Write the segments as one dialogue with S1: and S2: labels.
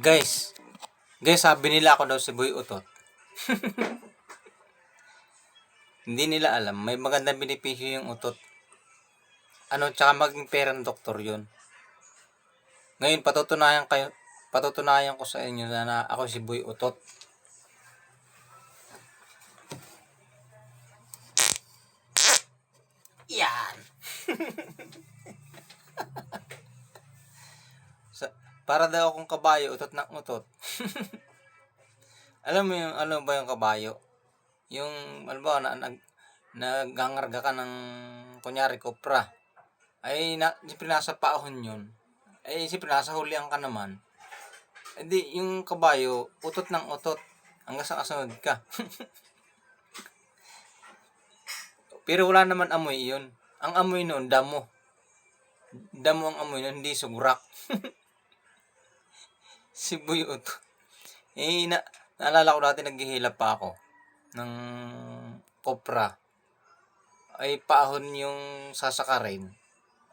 S1: Guys, sabi nila ako daw si Boy Utot. Hindi nila alam, may magandang benepisyo yung utot. Tsaka maging pera ng doktor yun. Ngayon, patutunayan ko sa inyo na ako si Boy Utot. Yan! Para daw akong kabayo, utot ng utot. Alam mo yung, ano ba yung kabayo? Yung, nagangarga ka ng, kunyari, kopra. Siyempre nasa paahon yun. Siyempre nasa hulihan ka naman. Yung kabayo, utot ng utot. Hanggang sa kasunod ka. Pero wala naman amoy yun. Ang amoy noon, damo. Damo ang amoy noon, hindi sugrak. Si Boy Utot. Naalala ko dati naghihilap pa ako ng kopra. Paahon yung sasakarin.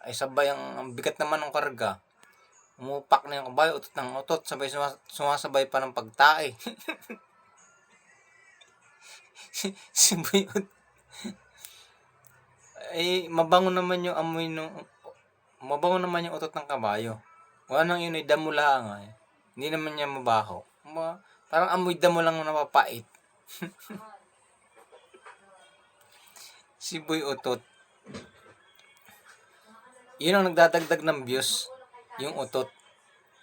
S1: Sabay ang bigat naman ng karga. Umupak na yung kabayo, utot ng utot. Sabay sumasabay pa ng pagtae. si Boy Utot. Mabango naman yung amoy mabango naman yung utot ng kabayo. Wala nang yun, damo lang. Hindi naman niya mabaho. Parang amoy damo lang na mapait. Si Boy Utot. Yun ang nagdadagdag ng views, yung utot.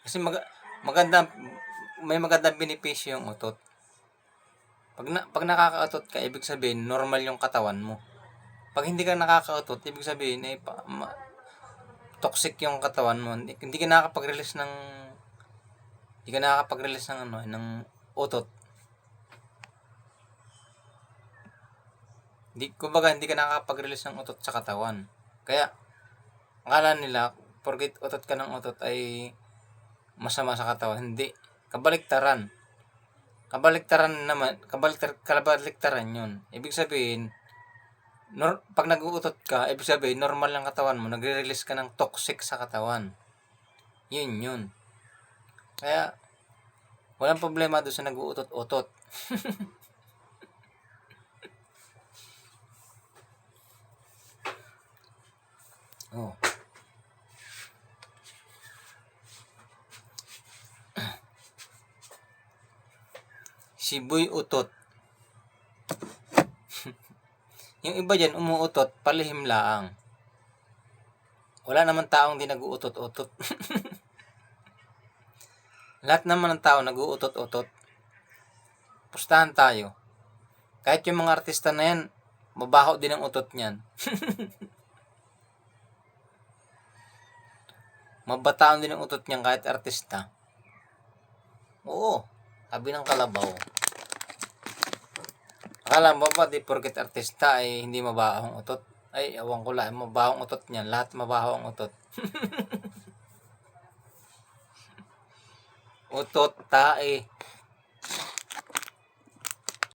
S1: Kasi may magandang benepisyo yung utot. Pag nakakautot ka, ibig sabihin normal yung katawan mo. Pag hindi ka nakakautot, ibig sabihin toxic yung katawan mo. Hindi ka nakakapag-release ng ng utot. Kumbaga hindi ka nakakapag-release ng utot sa katawan. Kaya akala nila porket utot ka ng utot ay masama sa katawan. Hindi. Kabaliktaran yun. Ibig sabihin, pag nag-uutot ka, ibig sabihin, normal lang katawan mo, nagre-release ka ng toxic sa katawan. Yun. Kaya, walang problema doon sa nag-uutot-utot. Oh. Si Boy Utot. Yung iba dyan, umuutot, palihim laang. Wala naman taong di nag-uutot-utot. Lahat naman ng tao nag-uutot-utot. Pustahan tayo. Kahit yung mga artista na yan, mabaho din ang utot niyan. Mabataon din ang utot niyan kahit artista. Oo, sabi ng kalabaw. Akala mo ba di porket artista ay hindi mabaho ang utot? Ewan ko lang, mabaho ang utot niyan. Lahat mabaho ang utot. Utot, tae.